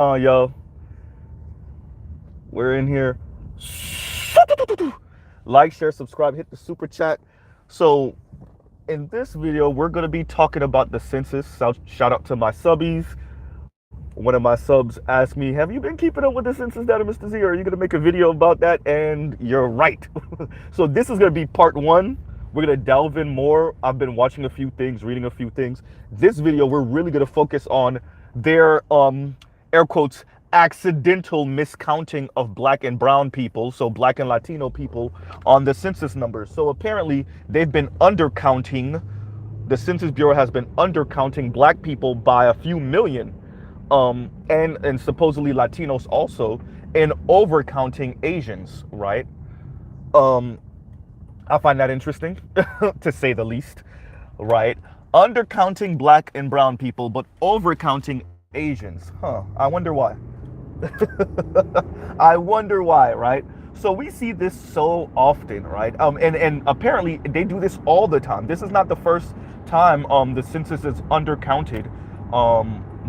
Yo, we're in here. Like, share, subscribe, hit the super chat. So, in this video, we're going to be talking about the census. Shout out to my subbies. One of my subs asked me, have you been keeping up with the census data, Mr. Z? Or are you going to make a video about that? And you're right. So, this is going to be part one. We're going to delve in more. I've been watching a few things, reading a few things. This video, we're really going to focus on their air quotes accidental miscounting of black and brown people, so black and Latino people, on the census numbers. So apparently they've been undercounting, the Census Bureau has been undercounting black people by a few million, and supposedly Latinos also, and overcounting Asians, right? um I find that interesting to say the least, right? Undercounting black and brown people but overcounting Asians. I wonder why. I wonder why, right? So we see this so often, right? And apparently they do this all the time. This is not the first time the census is undercounted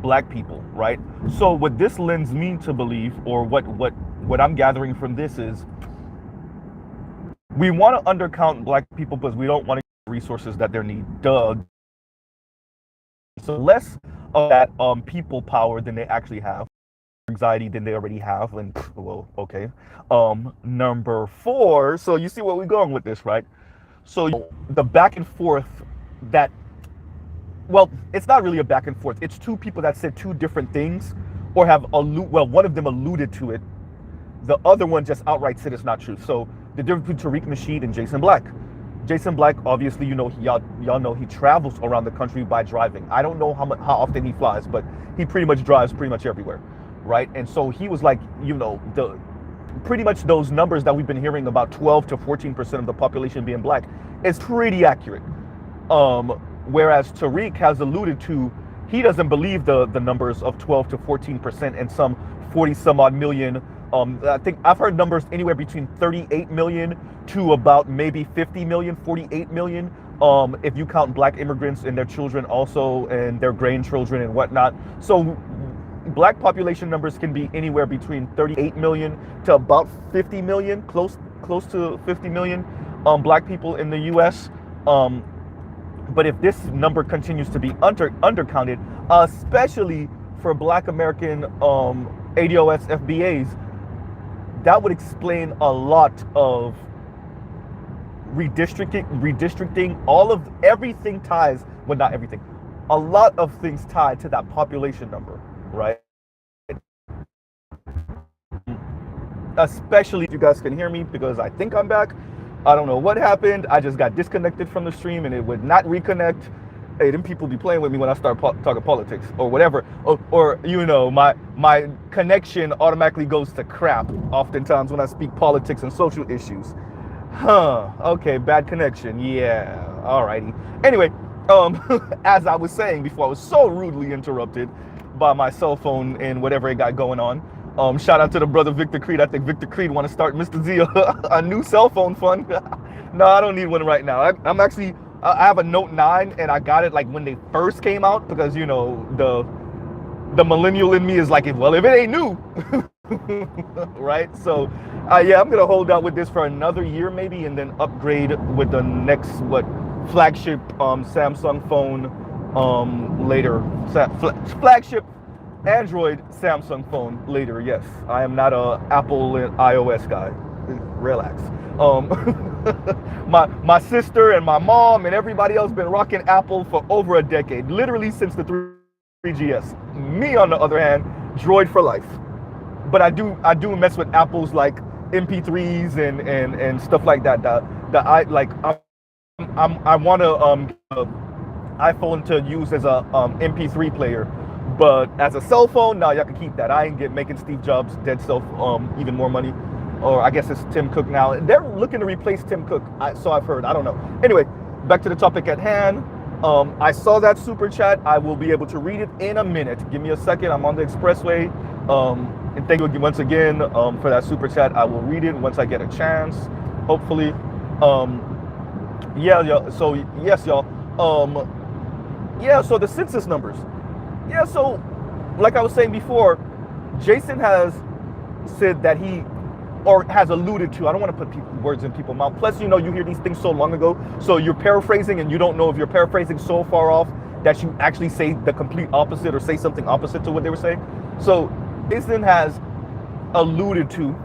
black people, right? So what this lends me to believe, or what I'm gathering from this is, we want to undercount black people because we don't want to get resources that they need. Duh. So less of that people power than they actually have, anxiety than they already have, and well, okay. Number four. So you see where we're going with this, right? So the back and forth that, well, it's not really a back and forth. It's two people that said two different things, or have well, one of them alluded to it. The other one just outright said it's not true. So the difference between Tariq Nasheed and Jason Black. Jason Black, obviously, you know, y'all know he travels around the country by driving. I don't know how often he flies, but he pretty much drives pretty much everywhere, right? And so he was like, you know, the pretty much those numbers that we've been hearing about 12 to 14% of the population being black is pretty accurate. Whereas Tariq has alluded to, he doesn't believe the numbers of 12 to 14% and some 40 some odd million. I think I've heard numbers anywhere between 38 million to about maybe 50 million, 48 million, if you count black immigrants and their children also, and their grandchildren and whatnot. So black population numbers can be anywhere between 38 million to about 50 million, close to 50 million black people in the US. But if this number continues to be undercounted, especially for black American ADOS FBAs, that would explain a lot of redistricting, everything ties, well, not everything, a lot of things tied to that population number, right? Especially if you guys can hear me, because I think I'm back. I don't know what happened. I just got disconnected from the stream and it would not reconnect. Hey, them people be playing with me when I start talking politics or whatever, or you know, my connection automatically goes to crap oftentimes when I speak politics and social issues. Okay, bad connection. Yeah, alrighty. Anyway, as I was saying before, I was so rudely interrupted by my cell phone and whatever it got going on. Shout out to the brother Victor Creed. I think Victor Creed want to start Mr. Z a new cell phone fund. No, I don't need one right now. I have a Note 9 and I got it like when they first came out, because you know the millennial in me is like, well, if it ain't new, right? So yeah, I'm gonna hold out with this for another year maybe, and then upgrade with the next flagship Samsung phone later. Flagship Android Samsung phone later. Yes, I am not a Apple and iOS guy. Relax. My sister and my mom and everybody else been rocking Apple for over a decade, literally since the 3GS. Me, on the other hand, Droid for life. But I do mess with Apple's like MP3s and stuff like that. I want a iPhone to use as a MP3 player. But as a cell phone, no, y'all can keep that. I ain't making Steve Jobs dead self even more money. Or I guess it's Tim Cook now. They're looking to replace Tim Cook, so I've heard. I don't know. Anyway, back to the topic at hand. I saw that super chat. I will be able to read it in a minute. Give me a second. I'm on the expressway. And thank you once again for that super chat. I will read it once I get a chance, hopefully. Yeah, y'all. So yes, y'all. Yeah. So the census numbers. Yeah. So, like I was saying before, Jason has said that he, or has alluded to, I don't want to put words in people's mouth. Plus, you hear these things so long ago, so you're paraphrasing and you don't know if you're paraphrasing so far off that you actually say the complete opposite or say something opposite to what they were saying. So Jason has alluded to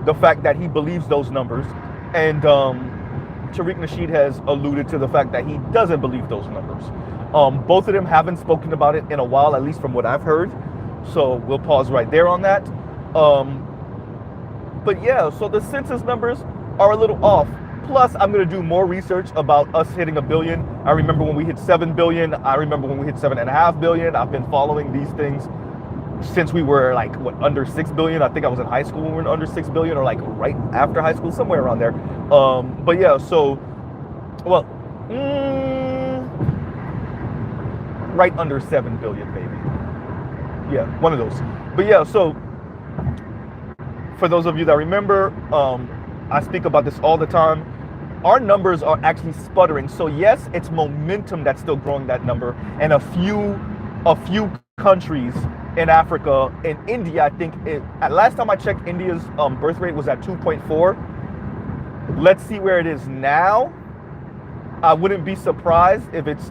the fact that he believes those numbers, and Tariq Nasheed has alluded to the fact that he doesn't believe those numbers. Both of them haven't spoken about it in a while, at least from what I've heard. So we'll pause right there on that. But yeah, so the census numbers are a little off. Plus, I'm going to do more research about us hitting 1 billion. I remember when we hit 7 billion. I remember when we hit 7.5 billion. I've been following these things since we were like, under 6 billion. I think I was in high school when we were under 6 billion, or like right after high school, somewhere around there. But yeah, so, well, right under 7 billion, maybe. Yeah, one of those. But yeah, so for those of you that remember, I speak about this all the time. Our numbers are actually sputtering. So yes, it's momentum that's still growing that number, and a few countries in Africa. In India, I think at last time I checked, India's birth rate was at 2.4. Let's see where it is now. I wouldn't be surprised if it's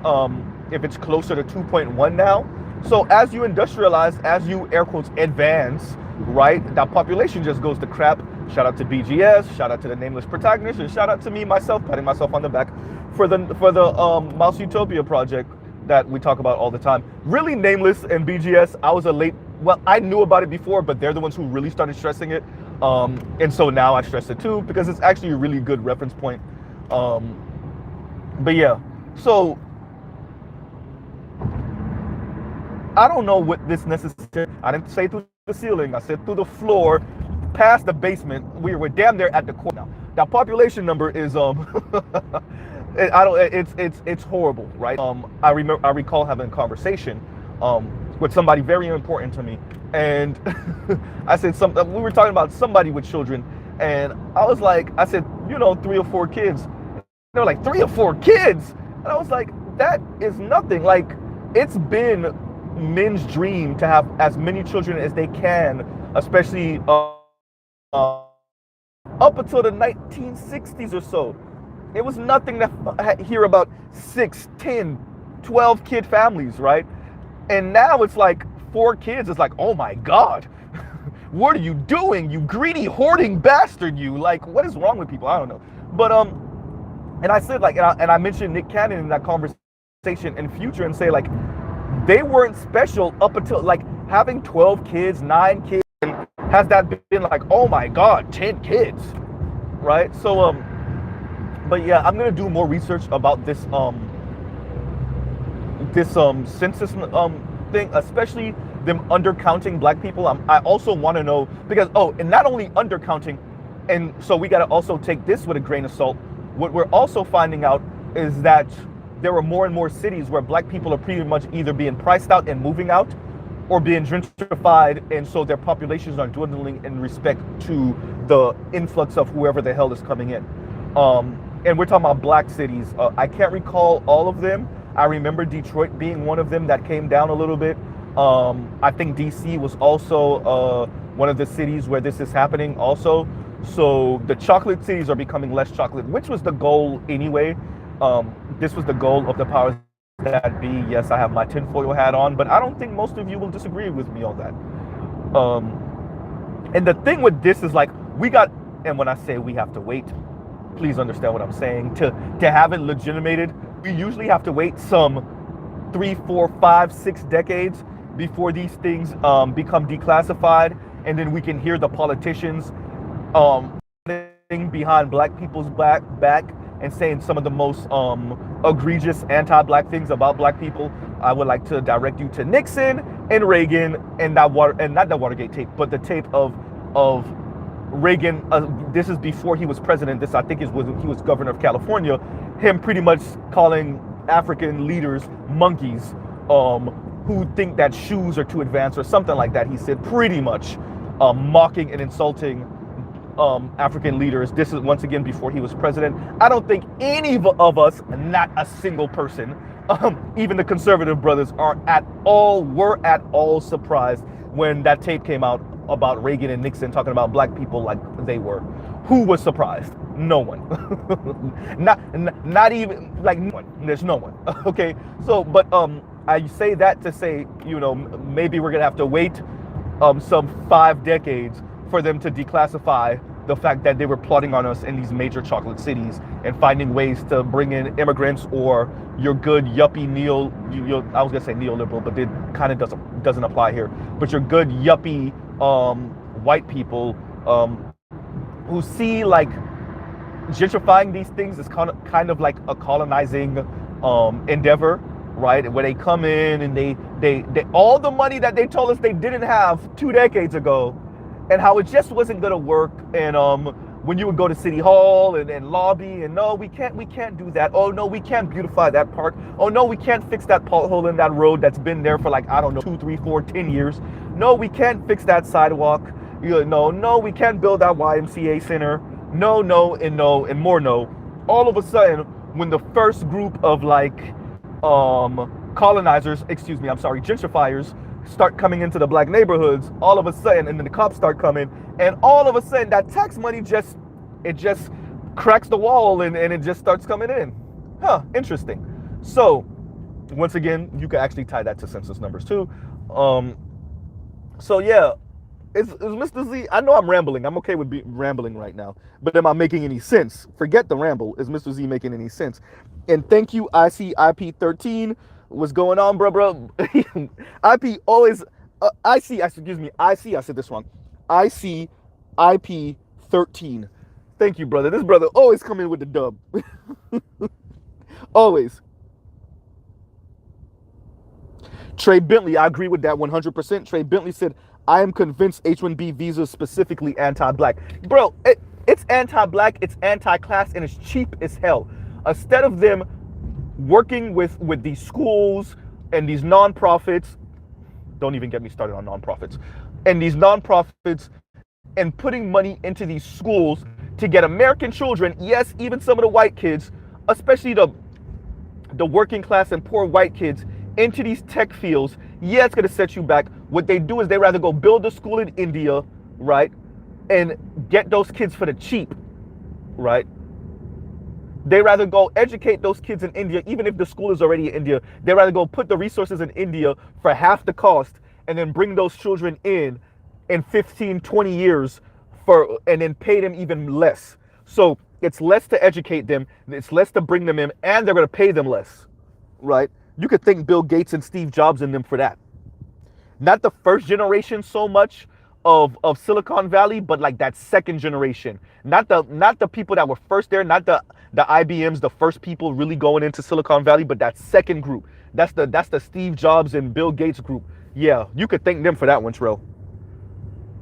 closer to 2.1 now. So as you industrialize, as you air quotes advance, right, that population just goes to crap. Shout out to BGS, shout out to the nameless protagonist, and shout out to me myself, patting myself on the back for the Mouse Utopia project that we talk about all the time. Really, nameless and BGS, I knew about it before, but they're the ones who really started stressing it. And so now I stress it too, because it's actually a really good reference point. But yeah, so I don't know what this necessarily, I didn't say through the ceiling, I said through the floor, past the basement. We're damn near at the core now. That population number is it's horrible, right? I recall having a conversation with somebody very important to me, and I said something. We were talking about somebody with children, and I said 3 or 4 kids. They were like, 3 or 4 kids, and I was like, that is nothing. Like, it's been men's dream to have as many children as they can, especially up until the 1960s or so. It was nothing to hear about 6, 10, 12 kid families, right? And now it's like 4 kids. It's like, oh my God, what are you doing, you greedy hoarding bastard, you? Like, what is wrong with people? I don't know. But and I said, like, and I mentioned Nick Cannon in that conversation in Future, and say, like, they weren't special up until, like, having 12 kids, 9 kids. Has that been like, oh my God, 10 kids, right? So, but yeah, I'm gonna do more research about this census thing, especially them undercounting black people. I also want to know, because and not only undercounting, and so we got to also take this with a grain of salt. What we're also finding out is that there are more and more cities where black people are pretty much either being priced out and moving out, or being gentrified, and so their populations are dwindling in respect to the influx of whoever the hell is coming in. And we're talking about black cities. I can't recall all of them. I remember Detroit being one of them that came down a little bit. I think DC was also one of the cities where this is happening also. So the chocolate cities are becoming less chocolate, which was the goal anyway. This was the goal of the powers that be. Yes, I have my tinfoil hat on, but I don't think most of you will disagree with me on that. And the thing with this is, like, and when I say we have to wait, please understand what I'm saying. To have it legitimated, we usually have to wait some 3, 4, 5, 6 decades before these things become declassified, and then we can hear the politicians behind black people's back and saying some of the most egregious anti-black things about black people. I would like to direct you to Nixon and Reagan, and not the Watergate tape, but the tape of Reagan. This is before he was president. This, I think, is when he was governor of California. Him pretty much calling African leaders monkeys who think that shoes are too advanced or something like that. He said, pretty much mocking and insulting African leaders. This is once again before he was president. I don't think any of us, not a single person, even the conservative brothers, were at all surprised when that tape came out about Reagan and Nixon talking about black people like they were. Who was surprised? No one. not even like no one. There's no one. Okay. So, but I say that to say, you know, maybe we're gonna have to wait some 5 decades for them to declassify the fact that they were plotting on us in these major chocolate cities and finding ways to bring in immigrants or your good yuppie I was gonna say neoliberal, but it kind of doesn't apply here. But your good yuppie white people who see like gentrifying these things is kind of like a colonizing endeavor, right? Where they come in and they all the money that they told us they didn't have 2 decades ago, and how it just wasn't gonna work. And when you would go to City Hall and lobby, and no, we can't do that. Oh no, we can't beautify that park. Oh no, we can't fix that pothole in that road that's been there for like, I don't know, 2, 3, 4, 10 years. No, we can't fix that sidewalk. No, we can't build that YMCA center. No, and more no. All of a sudden, when the first group of like gentrifiers start coming into the black neighborhoods, all of a sudden, and then the cops start coming, and all of a sudden that tax money just cracks the wall and it just starts coming in. Interesting. So once again, you can actually tie that to census numbers too. So yeah, is Mr. Z, I know I'm rambling. I'm okay with rambling right now, but am I making any sense? Forget the ramble. Is Mr. Z making any sense? And thank you, ICIP13. What's going on, bro? IP always, I said this wrong. ICIP13. Thank you, brother. This brother always come in with the dub. Always. Trey Bentley, I agree with that 100%. Trey Bentley said, I am convinced H-1B visa is specifically anti-black. Bro, it's anti-black, it's anti-class, and it's cheap as hell. Instead of them working with these schools and these nonprofits, don't even get me started on nonprofits, and these nonprofits, and putting money into these schools to get American children, yes, even some of the white kids, especially the working class and poor white kids, into these tech fields. Yeah, it's gonna set you back. What they do is they rather go build a school in India, right, and get those kids for the cheap, right? They rather go educate those kids in India, even if the school is already in India. They rather go put the resources in India for half the cost and then bring those children in 15, 20 years and then pay them even less. So it's less to educate them, it's less to bring them in, and they're gonna pay them less, right? You could thank Bill Gates and Steve Jobs in them for that. Not the first generation so much of Silicon Valley, but like that second generation. Not the people that were first there, not the IBMs, the first people really going into Silicon Valley, but that second group. That's the Steve Jobs and Bill Gates group. Yeah, you could thank them for that one, Trill.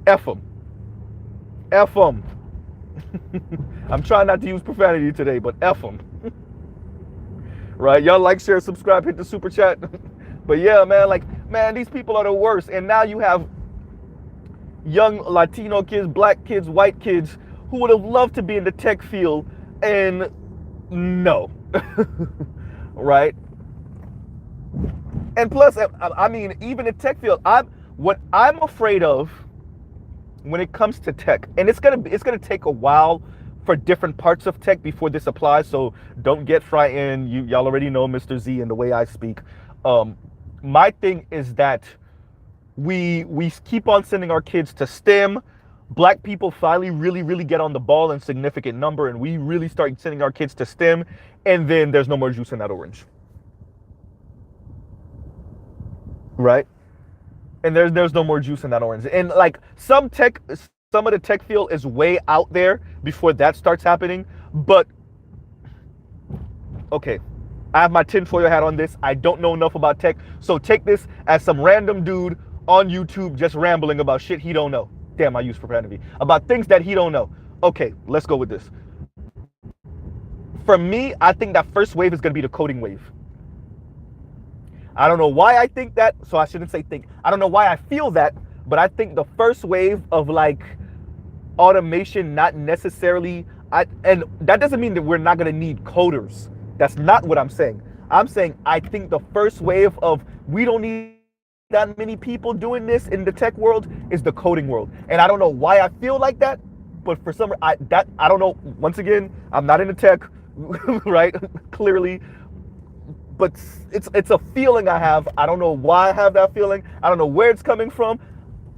F them. F them. I'm trying not to use profanity today, but F them. Right? Y'all like, share, subscribe, hit the super chat. But yeah, man, these people are the worst. And now you have young Latino kids, black kids, white kids who would have loved to be in the tech field, and no. Right? And plus, I mean, even in tech field, what I'm afraid of when it comes to tech, and it's gonna take a while for different parts of tech before this applies, so don't get frightened. Y'all already know Mr. Z and the way I speak. My thing is that we keep on sending our kids to STEM. Black people finally really get on the ball in significant number, and we really start sending our kids to STEM, and then there's no more juice in that orange. Right? And there's no more juice in that orange. And like some of the tech field is way out there before that starts happening. But okay, I have my tinfoil hat on this. I don't know enough about tech, so take this as some random dude on YouTube just rambling about shit he don't know. Damn, I use profanity. About things that he don't know. Okay, let's go with this. For me, I think that first wave is going to be the coding wave. I don't know why I think that, so I shouldn't say think. I don't know why I feel that, but I think the first wave of like automation, not necessarily, and that doesn't mean that we're not going to need coders. That's not what I'm saying. I'm saying I think the first wave of we don't need that many people doing this in the tech world is the coding world. And I don't know why I feel like that, but for some I don't know. Once again, I'm not into tech, right? Clearly, but it's a feeling I have. I don't know why I have that feeling. I don't know where it's coming from.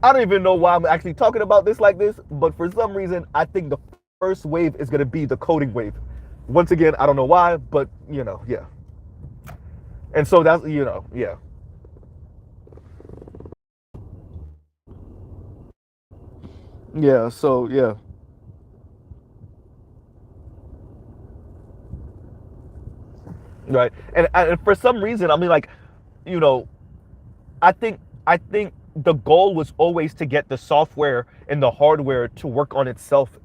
I don't even know why I'm actually talking about this like this, but for some reason, I think the first wave is going to be the coding wave. Once again, I don't know why, but yeah. And so that's, yeah. Yeah, so yeah. Right. And for some reason, I mean, like, you know, I think the goal was always to get the software and the hardware to work on itself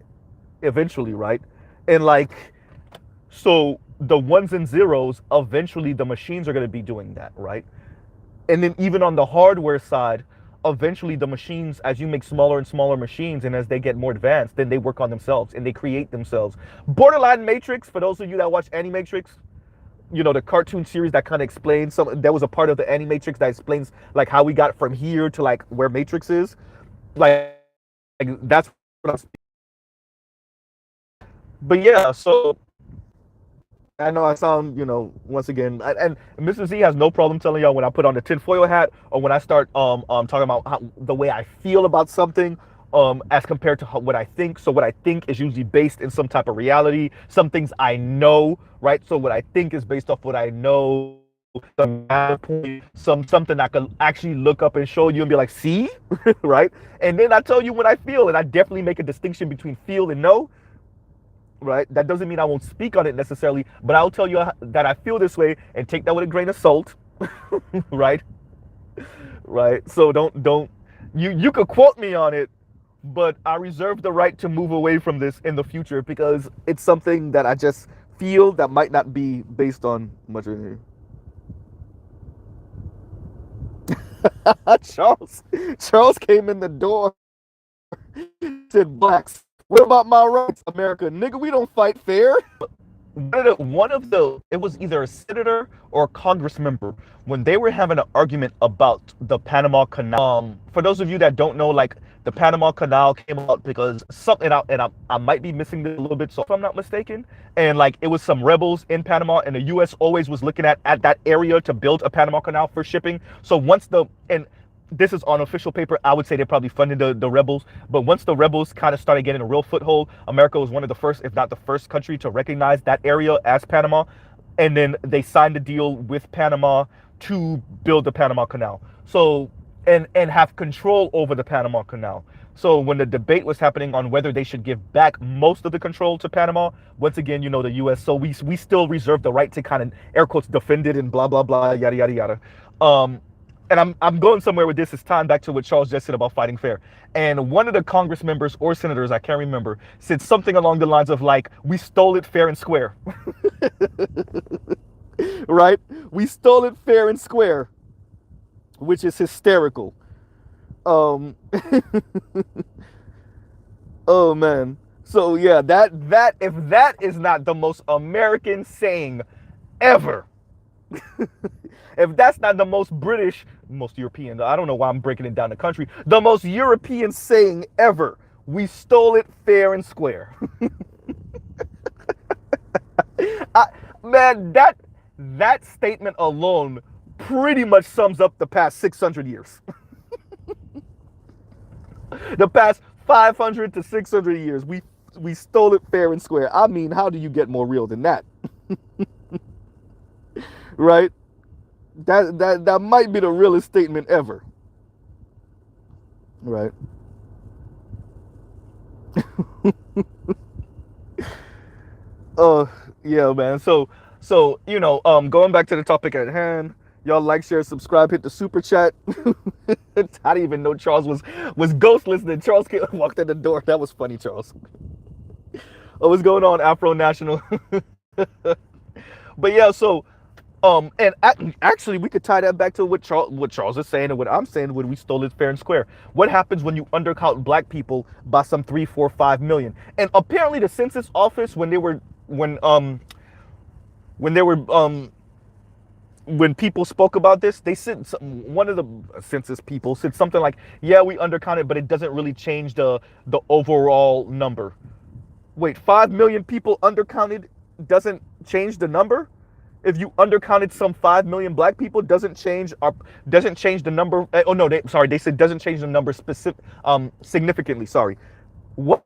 eventually, right? And like, so the ones and zeros, eventually the machines are going to be doing that, right? And then even on the hardware side, eventually the machines, as you make smaller and smaller machines and as they get more advanced, then they work on themselves and they create themselves. Borderline Matrix, for those of you that watch Animatrix, the cartoon series that kind of explains some, there was a part of the Animatrix that explains like how we got from here to like where Matrix is. Like that's what I'm. But yeah, so I know I sound, once again, and Mr. Z has no problem telling y'all when I put on the tinfoil hat or when I start talking about the way I feel about something, as compared to what I think. So what I think is usually based in some type of reality. Some things I know, right? So what I think is based off what I know. Some point, something I could actually look up and show you and be like, see, right? And then I tell you what I feel, and I definitely make a distinction between feel and know, right? That doesn't mean I won't speak on it necessarily, but I'll tell you that I feel this way and take that with a grain of salt, right? Right. So don't you could quote me on it, but I reserve the right to move away from this in the future because it's something that I just feel that might not be based on much of it. Charles Charles came in the door, said blacks. What about my rights, America? Nigga, we don't fight fair. One of the it was either a senator or a congress member when they were having an argument about the Panama Canal. For those of you that don't know, like the Panama Canal came out because something out, and I might be missing this a little bit, so if I'm not mistaken, and like it was some rebels in Panama, and the U.S. always was looking at that area to build a Panama Canal for shipping. So once the and this is on official paper, I would say they probably funded the rebels. But once the rebels kind of started getting a real foothold, America was one of the first, if not the first country to recognize that area as Panama. And then they signed a deal with Panama to build the Panama Canal. So, and have control over the Panama Canal. So when the debate was happening on whether they should give back most of the control to Panama, once again, the U.S. So we still reserve the right to kind of air quotes defend it and blah blah blah yada yada yada. And I'm going somewhere with this. It's tying back to what Charles just said about fighting fair. And one of the Congress members or senators, I can't remember, said something along the lines of like, "We stole it fair and square." Right? We stole it fair and square, which is hysterical. Um, oh man. So yeah, that if that is not the most American saying ever, if that's not the most British, most European, I don't know why I'm breaking it down the country, the most European saying ever, we stole it fair and square. I, man, that statement alone pretty much sums up the past 600 years. The past 500 to 600 years, we stole it fair and square. I mean, how do you get more real than that? Right? That might be the realest statement ever. Right. Yeah, man. So going back to the topic at hand, y'all like, share, subscribe, hit the super chat. I didn't even know Charles was ghost listening. Charles walked in the door. That was funny, Charles. Oh, what's going on, Afro National? But yeah, so and actually, we could tie that back to what Charles is saying and what I'm saying when we stole it fair and square. What happens when you undercount black people by some 3, 4, 5 million? And apparently, the census office when they were when people spoke about this, they said one of the census people said something like, "Yeah, we undercounted, but it doesn't really change the overall number." Wait, 5 million people undercounted doesn't change the number? If you undercounted some 5 million black people, doesn't change the number. Oh no, they said doesn't change the number significantly. Sorry, what?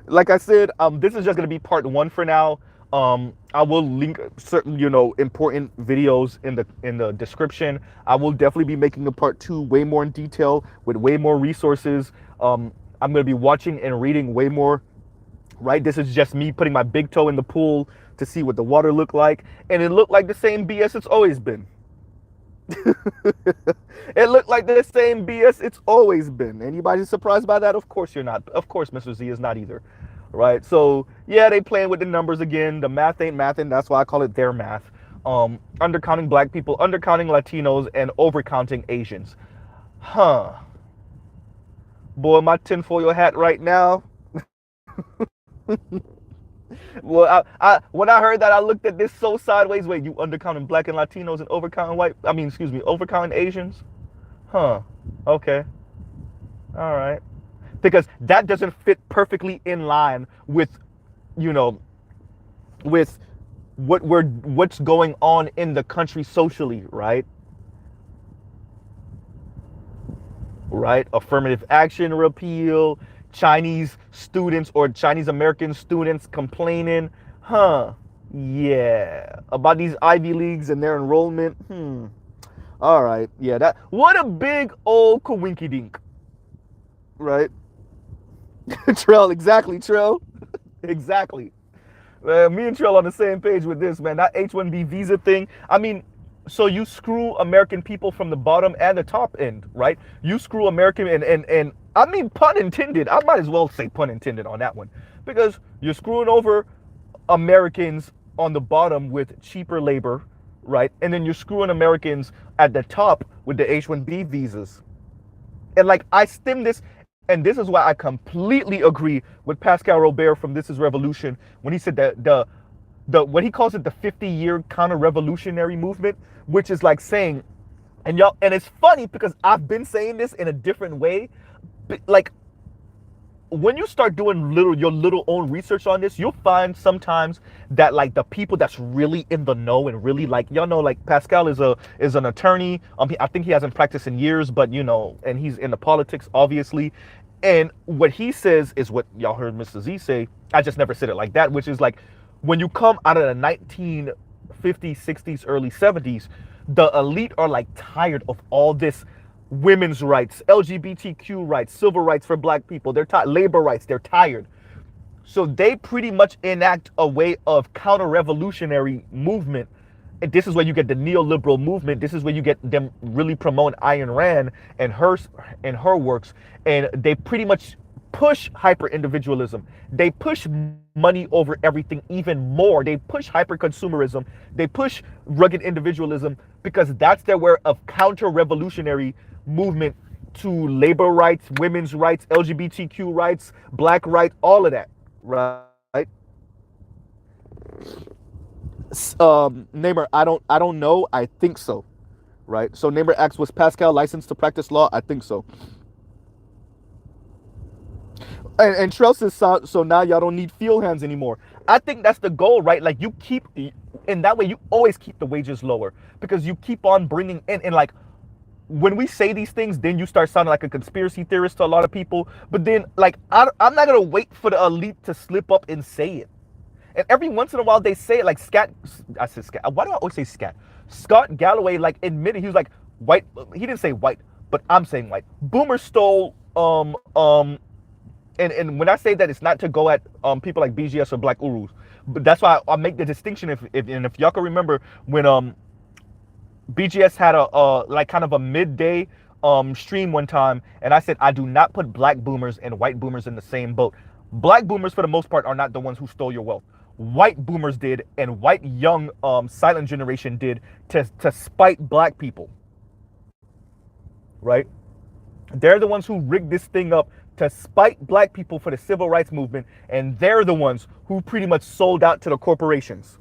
Like I said, this is just gonna be part one for now. I will link certain, important videos in the description. I will definitely be making a part two way more in detail with way more resources. I'm gonna be watching and reading way more. Right, this is just me putting my big toe in the pool to see what the water looked like, and it looked like the same BS it's always been. It looked like the same BS it's always been. Anybody surprised by that? Of course you're not. Of course Mr. Z is not either. Right? So yeah, they playing with the numbers again. The math ain't mathing. That's why I call it their math. Undercounting black people, undercounting Latinos, and overcounting Asians. Huh. Boy, my tinfoil hat right now. Well, when I heard that, I looked at this so sideways. Wait, you undercounting black and Latinos and overcounting Asians? Huh. Okay. All right. Because that doesn't fit perfectly in line with, you know, with what's going on in the country socially, right? Right? Affirmative action repeal, Chinese students or Chinese American students complaining, huh? Yeah, about these Ivy Leagues and their enrollment. All right, yeah, that what a big old coinky dink, right? Trell, exactly, Trell, exactly. Me and Trell on the same page with this, man. That H-1B visa thing. I mean, so you screw American people from the bottom and the top end, right? You screw American and I mean, pun intended. I might as well say pun intended on that one, because you're screwing over Americans on the bottom with cheaper labor, right? And then you're screwing Americans at the top with the H-1B visas. And like, I stem this, and this is why I completely agree with Pascal Robert from This Is Revolution when he said that what he calls it the 50-year counter-revolutionary movement, which is like saying, and it's funny because I've been saying this in a different way, but like, when you start doing your little own research on this, you'll find sometimes that like the people that's really in the know and really like, y'all know, like Pascal is an attorney. I think he hasn't practiced in years, but and he's into politics, obviously. And what he says is what y'all heard Mr. Z say. I just never said it like that, which is like, when you come out of the 1950s, 60s, early 70s, the elite are like tired of all this women's rights, LGBTQ rights, civil rights for black people. They're tired, labor rights, they're tired. So they pretty much enact a way of counter-revolutionary movement. And this is where you get the neoliberal movement. This is where you get them really promoting Ayn Rand and her works. And they pretty much push hyper-individualism. They push money over everything even more. They push hyper-consumerism. They push rugged individualism, because that's their way of counter-revolutionary movement to labor rights, women's rights, LGBTQ rights, black rights, all of that, right? Namer, I don't know. I think so, right? So Namer asks, was Pascal licensed to practice law? I think so. And Trell says, so now y'all don't need field hands anymore. I think that's the goal, right? Like, you keep, in that way, you always keep the wages lower, because you keep on bringing in, and like, when we say these things, then you start sounding like a conspiracy theorist to a lot of people. But then, like, I'm not going to wait for the elite to slip up and say it. And every once in a while, they say it, like I said Scat. Why do I always say Scat? Scott Galloway, like, admitted, he was like, white, he didn't say white, but I'm saying white. Boomer stole, and when I say that, it's not to go at people like BGS or Black Urus, but that's why I make the distinction. If y'all can remember when BGS had a like kind of a midday stream one time, and I said I do not put black boomers and white boomers in the same boat. Black boomers, for the most part, are not the ones who stole your wealth. White boomers did, and white young silent generation did to spite black people. Right? They're the ones who rigged this thing up to spite black people for the civil rights movement, and they're the ones who pretty much sold out to the corporations.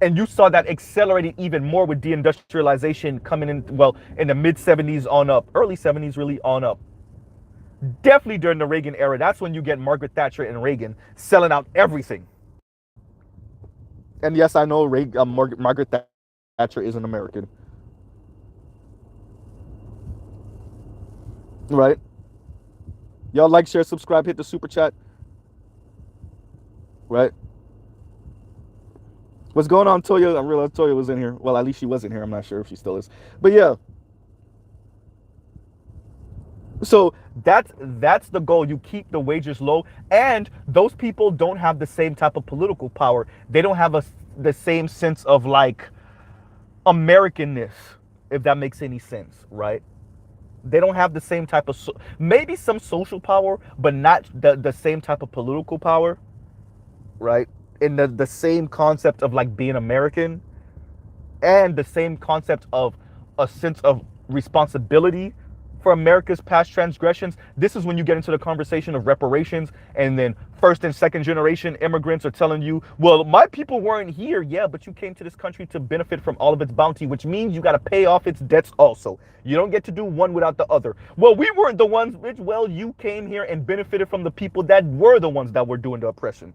And you saw that accelerated even more with deindustrialization coming in, well, in the mid 70s on up, early 70s really on up. Definitely during the Reagan era. That's when you get Margaret Thatcher and Reagan selling out everything. And yes, I know Margaret Thatcher is an American. Right? Y'all like, share, subscribe, hit the super chat. Right? What's going on, Toya? I realized Toya was in here. Well, at least she was in here. I'm not sure if she still is. But yeah. So that's the goal. You keep the wages low, and those people don't have the same type of political power. They don't have the same sense of like Americanness, if that makes any sense, right? They don't have the same type of maybe some social power, but not the same type of political power, right? In the same concept of like being American, and the same concept of a sense of responsibility for America's past transgressions. This is when you get into the conversation of reparations, and then first and second generation immigrants are telling you, well, my people weren't here. Yeah, but you came to this country to benefit from all of its bounty, which means you got to pay off its debts also. You don't get to do one without the other. Well, we weren't the ones, which, well, you came here and benefited from the people that were the ones that were doing the oppression.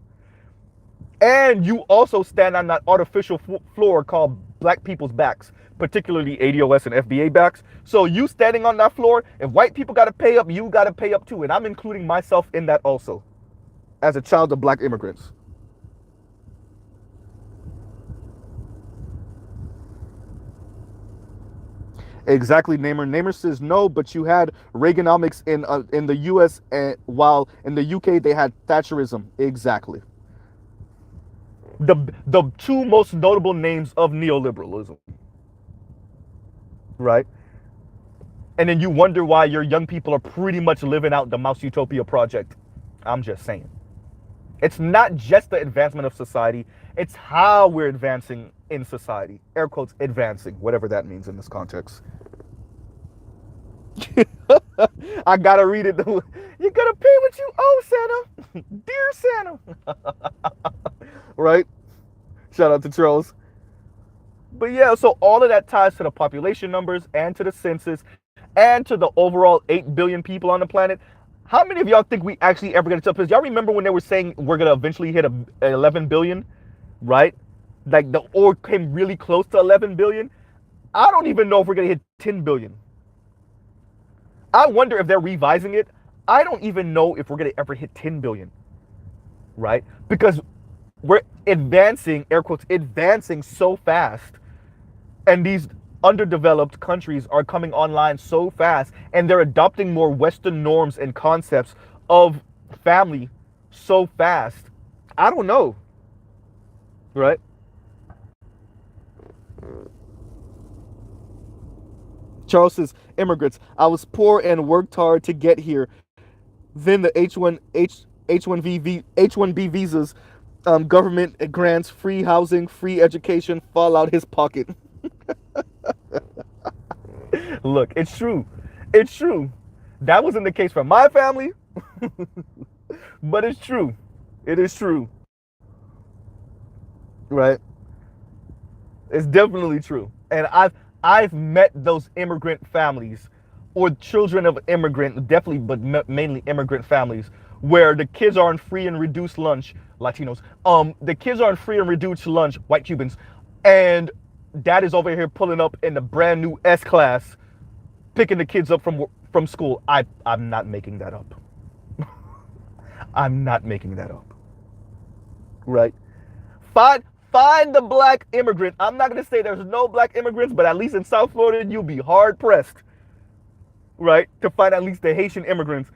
And you also stand on that artificial floor called black people's backs, particularly ADOS and FBA backs. So you standing on that floor, if white people got to pay up, you got to pay up too. And I'm including myself in that also, as a child of black immigrants. Exactly, Namer. Namer says no, but you had Reaganomics in the U.S. While in the U.K. they had Thatcherism. Exactly. The two most notable names of neoliberalism, right? And then you wonder why your young people are pretty much living out the Mouse Utopia project. I'm just saying. It's not just the advancement of society, it's how we're advancing in society. Air quotes, advancing, whatever that means in this context. I gotta read it. You gotta pay what you owe, Santa. Dear Santa. Right? Shout out to Trolls. But yeah, so all of that ties to the population numbers and to the census and to the overall 8 billion people on the planet. How many of y'all think we actually ever get to? Because y'all remember when they were saying we're going to eventually hit 11 billion, right? Like the org came really close to 11 billion. I don't even know if we're going to hit 10 billion. I wonder if they're revising it. I don't even know if we're going to ever hit 10 billion, right? Because we're advancing, air quotes, advancing so fast. And these underdeveloped countries are coming online so fast, and they're adopting more Western norms and concepts of family so fast. I don't know, right? Charles says, immigrants, I was poor and worked hard to get here. Then the H1B visas, government grants, free housing, free education fall out his pocket. Look, it's true. It's true. That wasn't the case for my family, but it's true. It is true. Right? It's definitely true. And I've met those immigrant families or children of immigrant, definitely, but mainly immigrant families, where the kids are on free and reduced lunch, Latinos. The kids are on free and reduced lunch, white Cubans, and dad is over here pulling up in the brand new S class, picking the kids up from school. I'm not making that up. I'm not making that up. Right? Find the black immigrant. I'm not gonna say there's no black immigrants, but at least in South Florida, you'll be hard pressed, right, to find at least the Haitian immigrants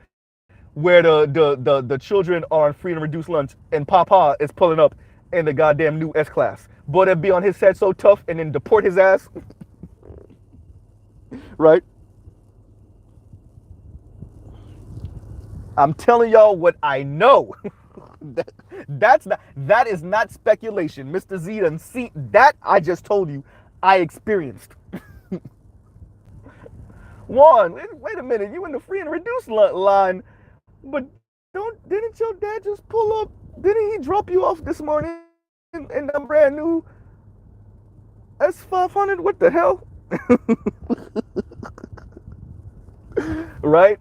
where the children are on free and reduced lunch and Papa is pulling up in the goddamn new S class. Boy, they'd be on his head so tough and then deport his ass. Right? I'm telling y'all what I know. That is not speculation. Mr. Z done see that. I just told you I experienced. Juan, wait a minute, you in the free and reduced line, but didn't your dad just pull up? Didn't he drop you off this morning in the brand new S500, what the hell? Right?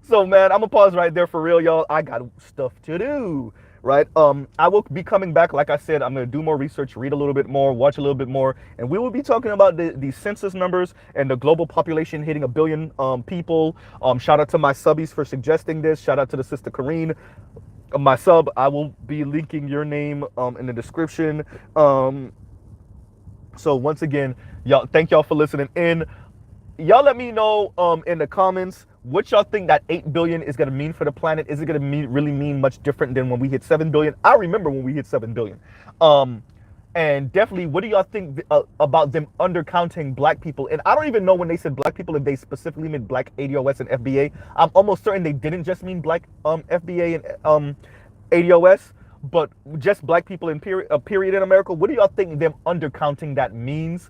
So man, I'm gonna pause right there for real, y'all. I got stuff to do, right? I will be coming back. Like I said, I'm gonna do more research, read a little bit more, watch a little bit more, and we will be talking about the census numbers and the global population hitting 1 billion people. Shout out to my subbies for suggesting this. Shout out to the sister Kareen, my sub. I will be linking your name in the description. So once again, y'all, thank y'all for listening in. Y'all let me know in the comments what y'all think that 8 billion is going to mean for the planet. Is it going to really mean much different than when we hit 7 billion? I remember when we hit 7 billion. And definitely, what do y'all think about them undercounting black people? And I don't even know when they said black people if they specifically meant black ADOS and FBA. I'm almost certain they didn't just mean black FBA and ADOS, but just black people in period in America. What do y'all think them undercounting that means,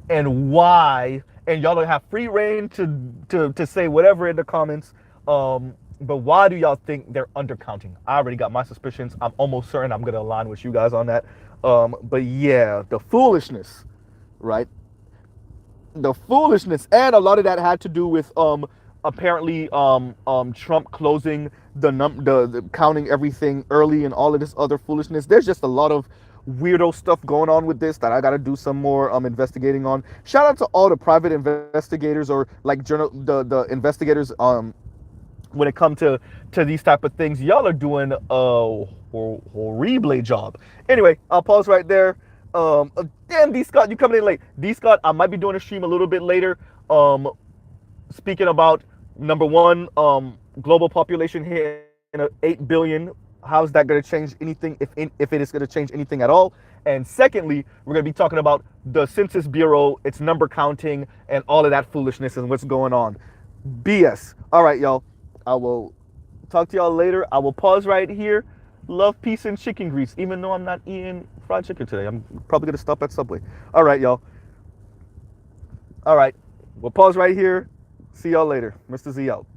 and why? And y'all don't have free reign to say whatever in the comments. But why do y'all think they're undercounting? I already got my suspicions. I'm almost certain I'm gonna align with you guys on that. But yeah, the foolishness, right? The foolishness, and a lot of that had to do with apparently Trump closing the counting everything early and all of this other foolishness. There's just a lot of weirdo stuff going on with this that I got to do some more investigating on. Shout out to all the private investigators, or like the investigators when it comes to these type of things. Y'all are doing a horrible job. Anyway, I'll pause right there. Damn, D Scott, you coming in late. D Scott, I might be doing a stream a little bit later. Speaking about number one, global population hitting 8 billion. How's that going to change anything, if it is going to change anything at all? And secondly, we're going to be talking about the Census Bureau, its number counting, and all of that foolishness and what's going on. BS. All right, y'all. I will talk to y'all later. I will pause right here. Love, peace, and chicken grease. Even though I'm not eating fried chicken today, I'm probably going to stop at Subway. All right, y'all. All right. We'll pause right here. See y'all later. Mr. Z out.